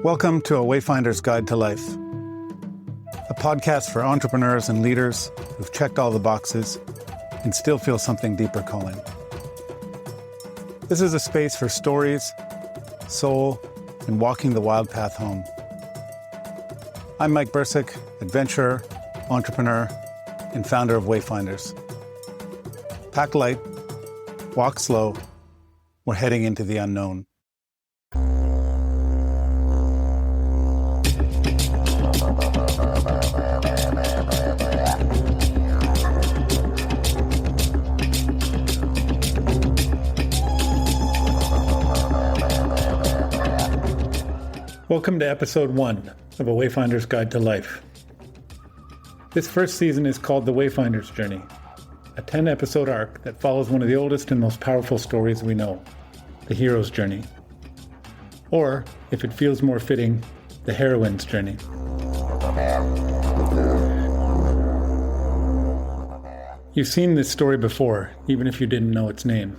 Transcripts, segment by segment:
Welcome to A Wayfinder's Guide to Life, a podcast for entrepreneurs and leaders who've checked all the boxes and still feel something deeper calling. This is a space for stories, soul, and walking the wild path home. I'm Mike Brcic, adventurer, entrepreneur, and founder of Wayfinders. Pack light, walk slow, we're heading into the unknown. Welcome to episode 1 of A Wayfinder's Guide to Life. This first season is called The Wayfinder's Journey, a 10-episode arc that follows one of the oldest and most powerful stories we know, the hero's journey. Or, if it feels more fitting, the heroine's journey. You've seen this story before, even if you didn't know its name.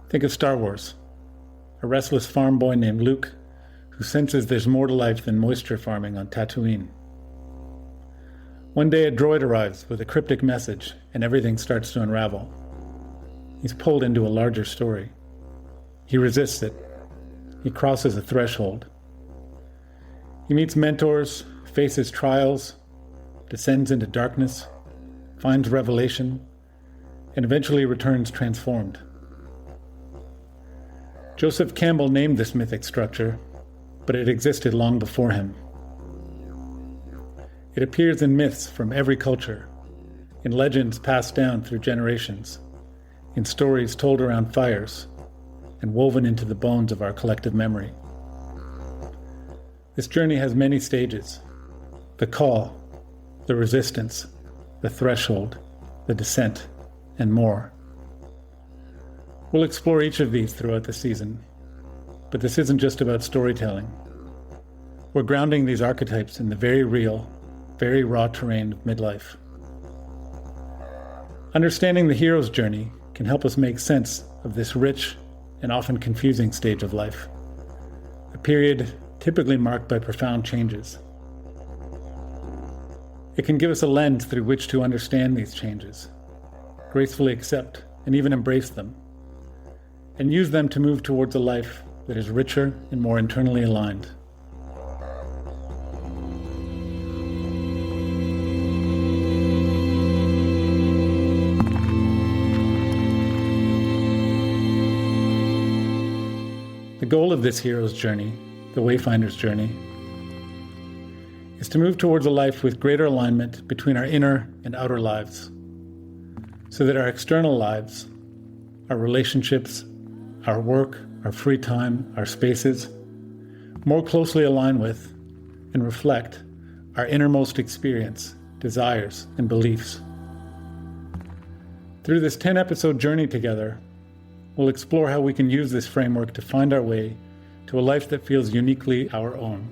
Think of Star Wars, a restless farm boy named Luke who senses there's more to life than moisture farming on Tatooine. One day a droid arrives with a cryptic message and everything starts to unravel. He's pulled into a larger story. He resists it. He crosses a threshold. He meets mentors, faces trials, descends into darkness, finds revelation, and eventually returns transformed. Joseph Campbell named this mythic structure, but it existed long before him. It appears in myths from every culture, in legends passed down through generations, in stories told around fires, and woven into the bones of our collective memory. This journey has many stages: the call, the resistance, the threshold, the descent, and more. We'll explore each of these throughout the season, but this isn't just about storytelling. We're grounding these archetypes in the very real, very raw terrain of midlife. Understanding the hero's journey can help us make sense of this rich and often confusing stage of life, a period typically marked by profound changes. It can give us a lens through which to understand these changes, gracefully accept and even embrace them, and use them to move towards a life that is richer and more internally aligned. The goal of this hero's journey, the Wayfinder's journey, is to move towards a life with greater alignment between our inner and outer lives, so that our external lives, our relationships, our work, our free time, our spaces, more closely align with and reflect our innermost experience, desires, and beliefs. Through this 10-episode journey together, we'll explore how we can use this framework to find our way to a life that feels uniquely our own.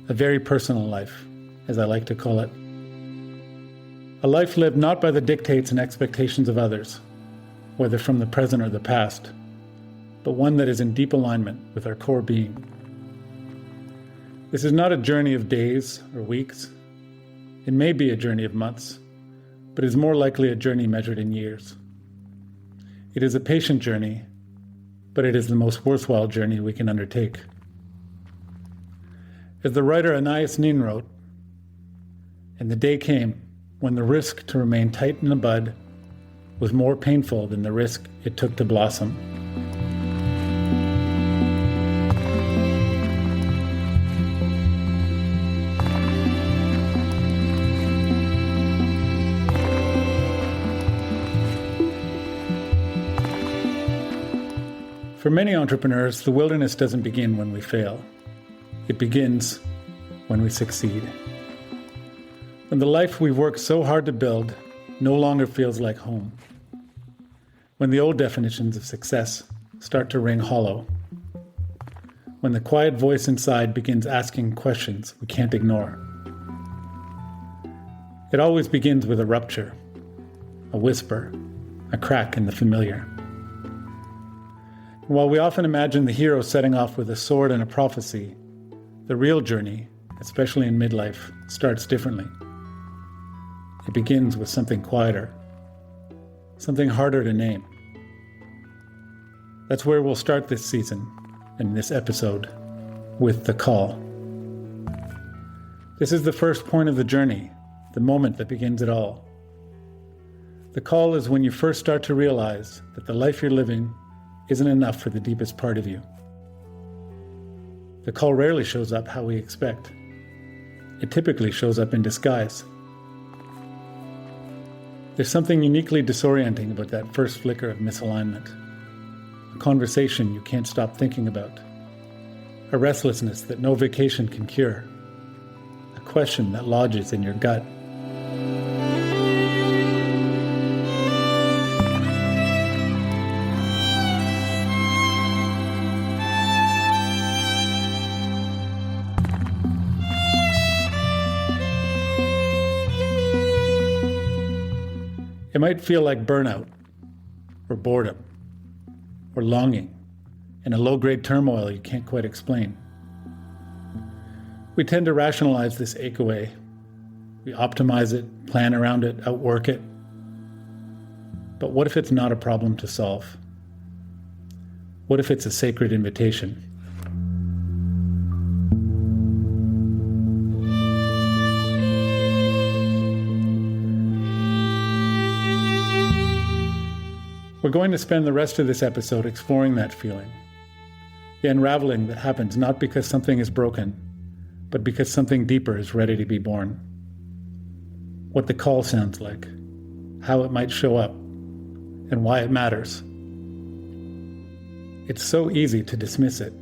A very personal life, as I like to call it. A life lived not by the dictates and expectations of others, whether from the present or the past, but one that is in deep alignment with our core being. This is not a journey of days or weeks. It may be a journey of months, but is more likely a journey measured in years. It is a patient journey, but it is the most worthwhile journey we can undertake. As the writer Anais Nin wrote, "And the day came when the risk to remain tight in the bud was more painful than the risk it took to blossom." For many entrepreneurs, the wilderness doesn't begin when we fail. It begins when we succeed. When the life we've worked so hard to build no longer feels like home. When the old definitions of success start to ring hollow. When the quiet voice inside begins asking questions we can't ignore. It always begins with a rupture, a whisper, a crack in the familiar. While we often imagine the hero setting off with a sword and a prophecy, the real journey, especially in midlife, starts differently. It begins with something quieter, something harder to name. That's where we'll start this season, in this episode, with the call. This is the first point of the journey, the moment that begins it all. The call is when you first start to realize that the life you're living isn't enough for the deepest part of you. The call rarely shows up how we expect. It typically shows up in disguise. There's something uniquely disorienting about that first flicker of misalignment. A conversation you can't stop thinking about. A restlessness that no vacation can cure. A question that lodges in your gut. It might feel like burnout, or boredom, or longing, and a low-grade turmoil you can't quite explain. We tend to rationalize this ache away. We optimize it, plan around it, outwork it. But what if it's not a problem to solve? What if it's a sacred invitation? We're going to spend the rest of this episode exploring that feeling. The unraveling that happens not because something is broken, but because something deeper is ready to be born. What the call sounds like, how it might show up, and why it matters. It's so easy to dismiss it,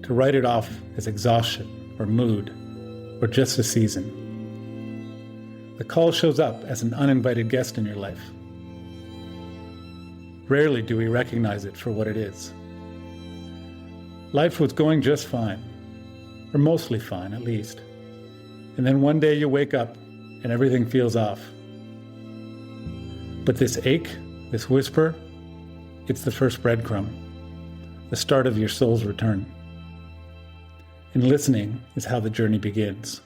to write it off as exhaustion or mood, or just a season. The call shows up as an uninvited guest in your life. Rarely do we recognize it for what it is. Life was going just fine, or mostly fine at least. And then one day you wake up and everything feels off. But this ache, this whisper, it's the first breadcrumb, the start of your soul's return. And listening is how the journey begins.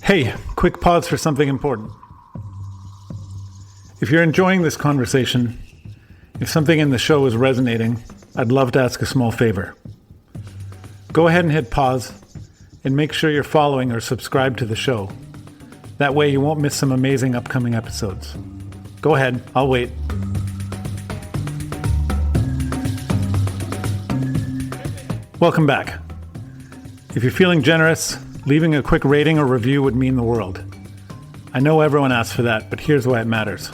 Hey, quick pause for something important. If you're enjoying this conversation, if something in the show is resonating, I'd love to ask a small favor. Go ahead and hit pause and make sure you're following or subscribed to the show. That way you won't miss some amazing upcoming episodes. Go ahead, I'll wait. Welcome back. If you're feeling generous, leaving a quick rating or review would mean the world. I know everyone asks for that, but here's why it matters.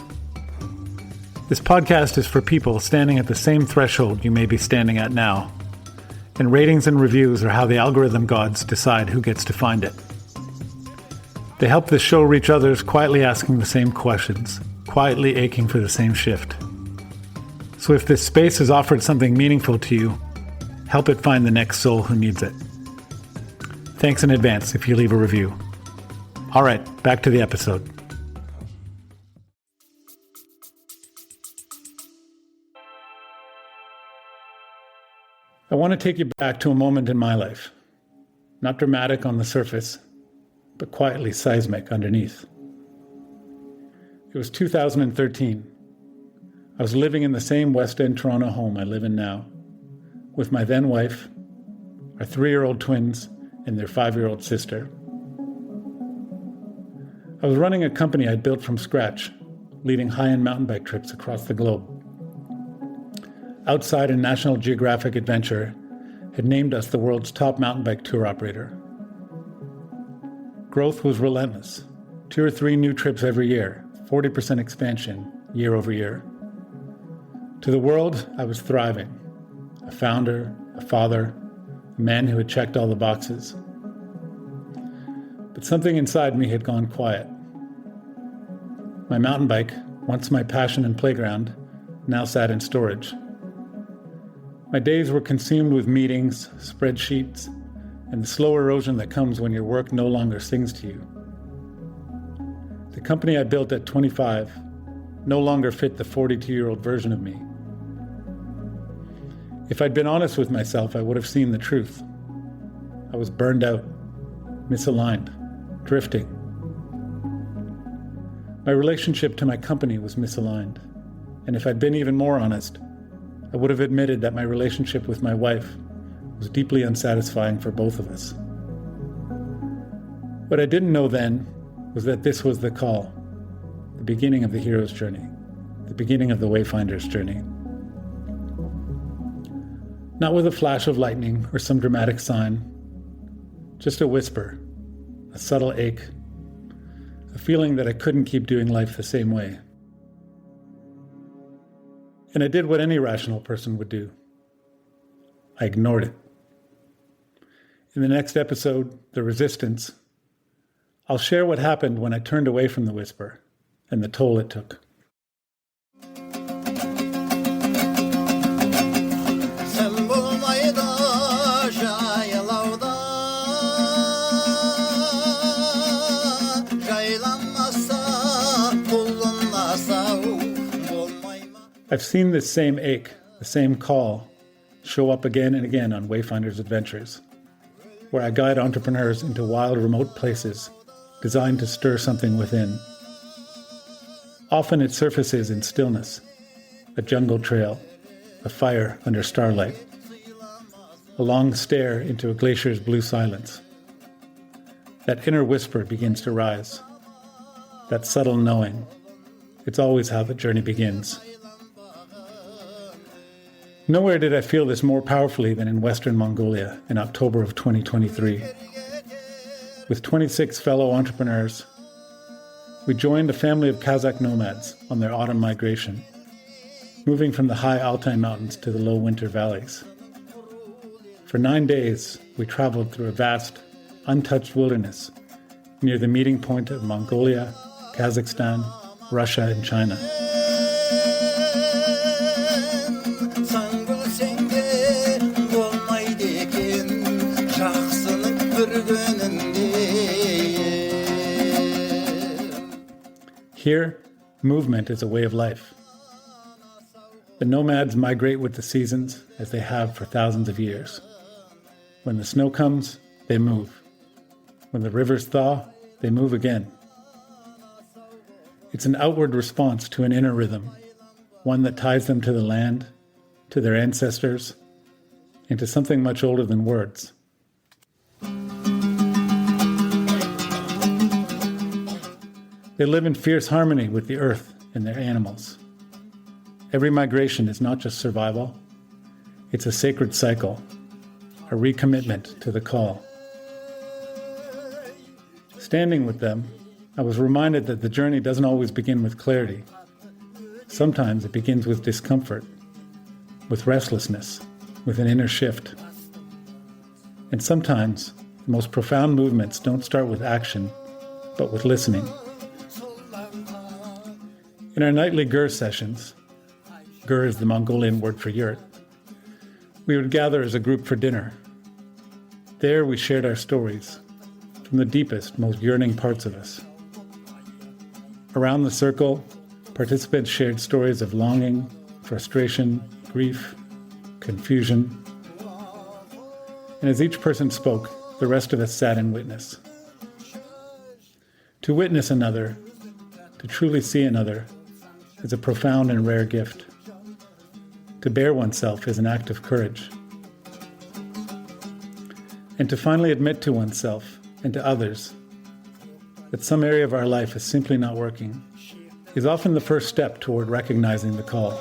This podcast is for people standing at the same threshold you may be standing at now. And ratings and reviews are how the algorithm gods decide who gets to find it. They help this show reach others quietly asking the same questions, quietly aching for the same shift. So if this space has offered something meaningful to you, help it find the next soul who needs it. Thanks in advance if you leave a review. All right, back to the episode. I want to take you back to a moment in my life. Not dramatic on the surface, but quietly seismic underneath. It was 2013. I was living in the same West End Toronto home I live in now, with my then wife, our 3-year-old twins, and their 5-year-old sister. I was running a company I'd built from scratch, leading high-end mountain bike trips across the globe. Outside and National Geographic Adventure had named us the world's top mountain bike tour operator. Growth was relentless. 2 or 3 new trips every year, 40% expansion year over year. To the world, I was thriving. A founder, a father, a man who had checked all the boxes. But something inside me had gone quiet. My mountain bike, once my passion and playground, now sat in storage. My days were consumed with meetings, spreadsheets, and the slow erosion that comes when your work no longer sings to you. The company I built at 25 no longer fit the 42-year-old version of me. If I'd been honest with myself, I would have seen the truth. I was burned out, misaligned, drifting. My relationship to my company was misaligned, and if I'd been even more honest, I would have admitted that my relationship with my wife was deeply unsatisfying for both of us. What I didn't know then was that this was the call, the beginning of the hero's journey, the beginning of the Wayfinder's journey. Not with a flash of lightning or some dramatic sign, just a whisper, a subtle ache, a feeling that I couldn't keep doing life the same way. And I did what any rational person would do. I ignored it. In the next episode, The Resistance, I'll share what happened when I turned away from the whisper and the toll it took. I've seen this same ache, the same call, show up again and again on Wayfinder's Adventures, where I guide entrepreneurs into wild, remote places designed to stir something within. Often it surfaces in stillness, a jungle trail, a fire under starlight, a long stare into a glacier's blue silence. That inner whisper begins to rise, that subtle knowing. It's always how the journey begins. Nowhere did I feel this more powerfully than in Western Mongolia in October of 2023. With 26 fellow entrepreneurs, we joined a family of Kazakh nomads on their autumn migration, moving from the high Altai mountains to the low winter valleys. For 9 days, we traveled through a vast, untouched wilderness near the meeting point of Mongolia, Kazakhstan, Russia, and China. Here, movement is a way of life. The nomads migrate with the seasons, as they have for thousands of years. When the snow comes, they move. When the rivers thaw, they move again. It's an outward response to an inner rhythm, one that ties them to the land, to their ancestors, and to something much older than words. They live in fierce harmony with the earth and their animals. Every migration is not just survival, it's a sacred cycle, a recommitment to the call. Standing with them, I was reminded that the journey doesn't always begin with clarity. Sometimes it begins with discomfort, with restlessness, with an inner shift. And sometimes the most profound movements don't start with action, but with listening. In our nightly gur sessions, gur is the Mongolian word for yurt, we would gather as a group for dinner. There we shared our stories, from the deepest, most yearning parts of us. Around the circle, participants shared stories of longing, frustration, grief, confusion. And as each person spoke, the rest of us sat in witness. To witness another, to truly see another, is a profound and rare gift. To bare oneself is an act of courage. And to finally admit to oneself and to others that some area of our life is simply not working is often the first step toward recognizing the call.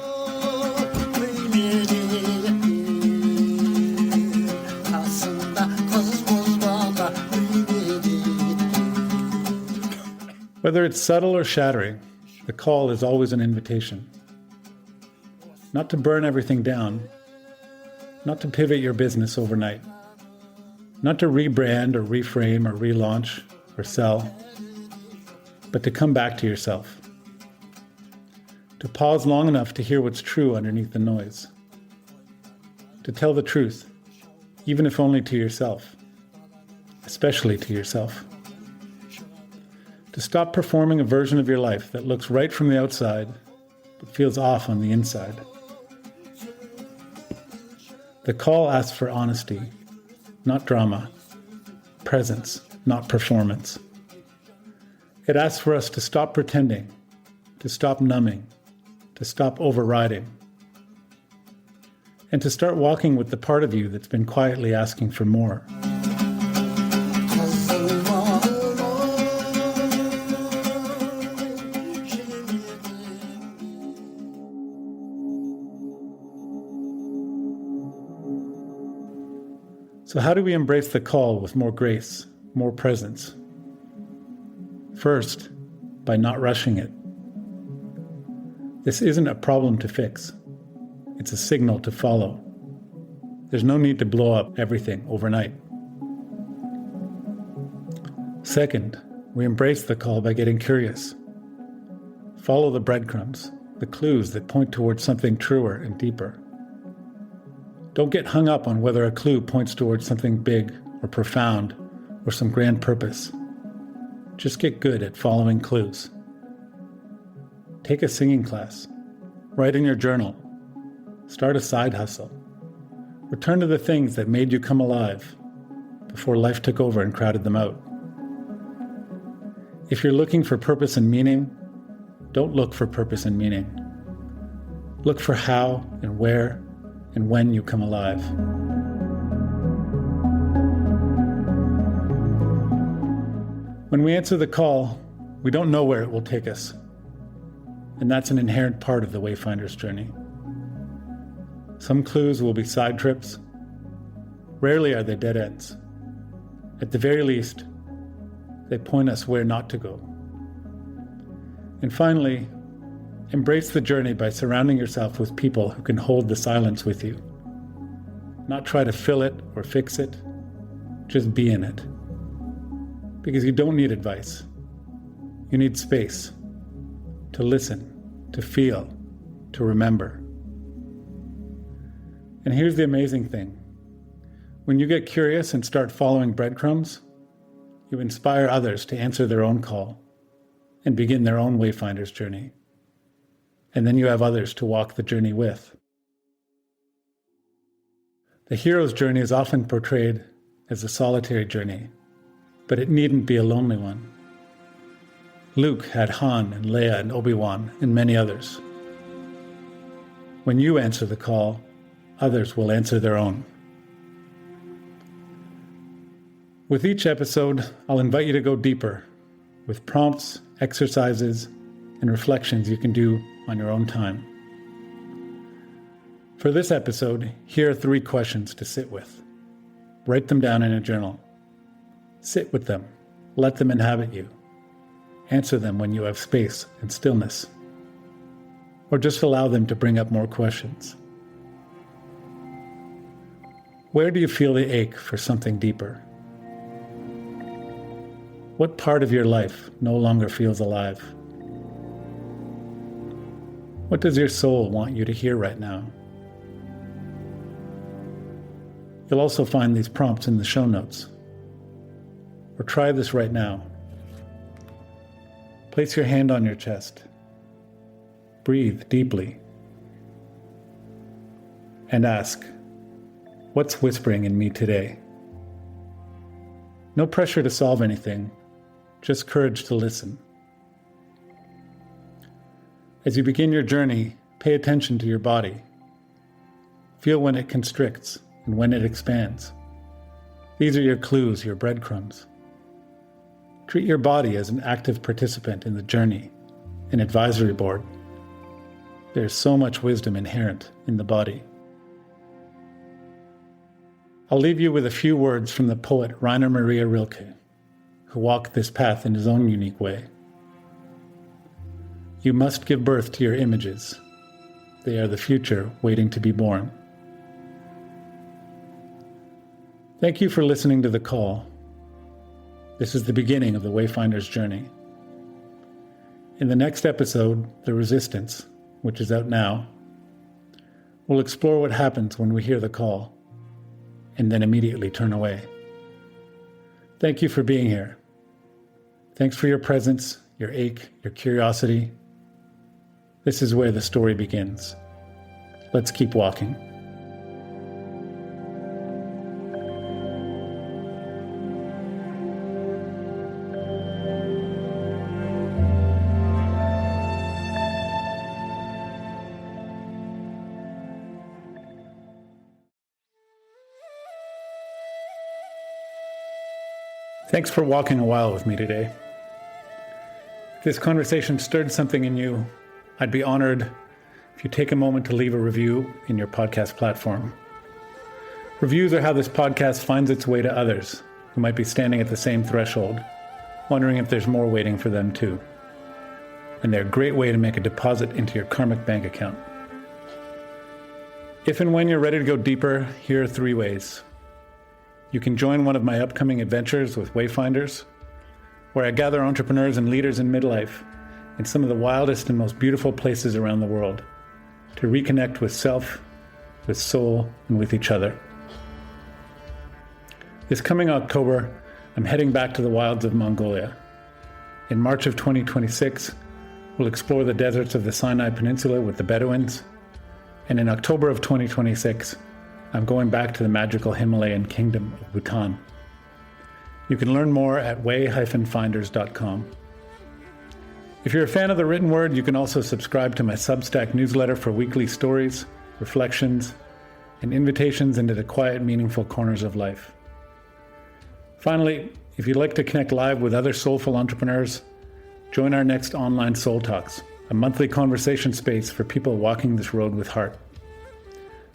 Whether it's subtle or shattering, the call is always an invitation. Not to burn everything down, not to pivot your business overnight, not to rebrand or reframe or relaunch or sell, but to come back to yourself. To pause long enough to hear what's true underneath the noise. to tell the truth, even if only to yourself, especially to yourself. To stop performing a version of your life that looks right from the outside, but feels off on the inside. The call asks for honesty, not drama, presence, not performance. It asks for us to stop pretending, to stop numbing, to stop overriding, and to start walking with the part of you that's been quietly asking for more. So how do we embrace the call with more grace, more presence? First, by not rushing it. This isn't a problem to fix. It's a signal to follow. There's no need to blow up everything overnight. Second, we embrace the call by getting curious. Follow the breadcrumbs, the clues that point towards something truer and deeper. Don't get hung up on whether a clue points towards something big or profound or some grand purpose. Just get good at following clues. Take a singing class. Write in your journal. Start a side hustle. Return to the things that made you come alive before life took over and crowded them out. If you're looking for purpose and meaning, don't look for purpose and meaning. Look for how and where and when you come alive. When we answer the call, we don't know where it will take us. And that's an inherent part of the Wayfinder's journey. Some clues will be side trips. Rarely are they dead ends. At the very least, they point us where not to go. And finally, embrace the journey by surrounding yourself with people who can hold the silence with you. Not try to fill it or fix it, just be in it. Because you don't need advice. You need space to listen, to feel, to remember. And here's the amazing thing. When you get curious and start following breadcrumbs, you inspire others to answer their own call and begin their own Wayfinder's journey. And then you have others to walk the journey with. The hero's journey is often portrayed as a solitary journey, but it needn't be a lonely one. Luke had Han and Leia and Obi-Wan and many others. When you answer the call, others will answer their own. With each episode, I'll invite you to go deeper with prompts, exercises, and reflections you can do on your own time. For this episode, here are 3 questions to sit with. Write them down in a journal. Sit with them. Let them inhabit you. Answer them when you have space and stillness. Or just allow them to bring up more questions. Where do you feel the ache for something deeper? What part of your life no longer feels alive? What does your soul want you to hear right now? You'll also find these prompts in the show notes. Or try this right now. Place your hand on your chest. Breathe deeply. And ask, what's whispering in me today? No pressure to solve anything, just courage to listen. As you begin your journey, pay attention to your body. Feel when it constricts and when it expands. These are your clues, your breadcrumbs. Treat your body as an active participant in the journey, an advisory board. There is so much wisdom inherent in the body. I'll leave you with a few words from the poet Rainer Maria Rilke, who walked this path in his own unique way. You must give birth to your images. They are the future waiting to be born. Thank you for listening to The Call. This is the beginning of the Wayfinder's journey. In the next episode, The Resistance, which is out now, We'll explore what happens when we hear the call and then immediately turn away. Thank you for being here. Thanks for your presence, your ache, your curiosity. This is where the story begins. Let's keep walking. Thanks for walking a while with me today. If this conversation stirred something in you, I'd be honored if you take a moment to leave a review in your podcast platform. Reviews are how this podcast finds its way to others who might be standing at the same threshold, wondering if there's more waiting for them too. And they're a great way to make a deposit into your karmic bank account. If and when you're ready to go deeper, here are 3 ways. You can join one of my upcoming adventures with Wayfinders, where I gather entrepreneurs and leaders in midlife in some of the wildest and most beautiful places around the world to reconnect with self, with soul, and with each other. This coming October, I'm heading back to the wilds of Mongolia. In March of 2026, we'll explore the deserts of the Sinai Peninsula with the Bedouins, and in October of 2026, I'm going back to the magical Himalayan kingdom of Bhutan. You can learn more at way-finders.com. If you're a fan of the written word, you can also subscribe to my Substack newsletter for weekly stories, reflections, and invitations into the quiet, meaningful corners of life. Finally, if you'd like to connect live with other soulful entrepreneurs, join our next online Soul Talks, a monthly conversation space for people walking this road with heart.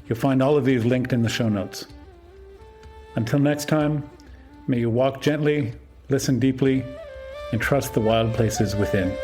You'll find all of these linked in the show notes. Until next time, may you walk gently, listen deeply, and trust the wild places within.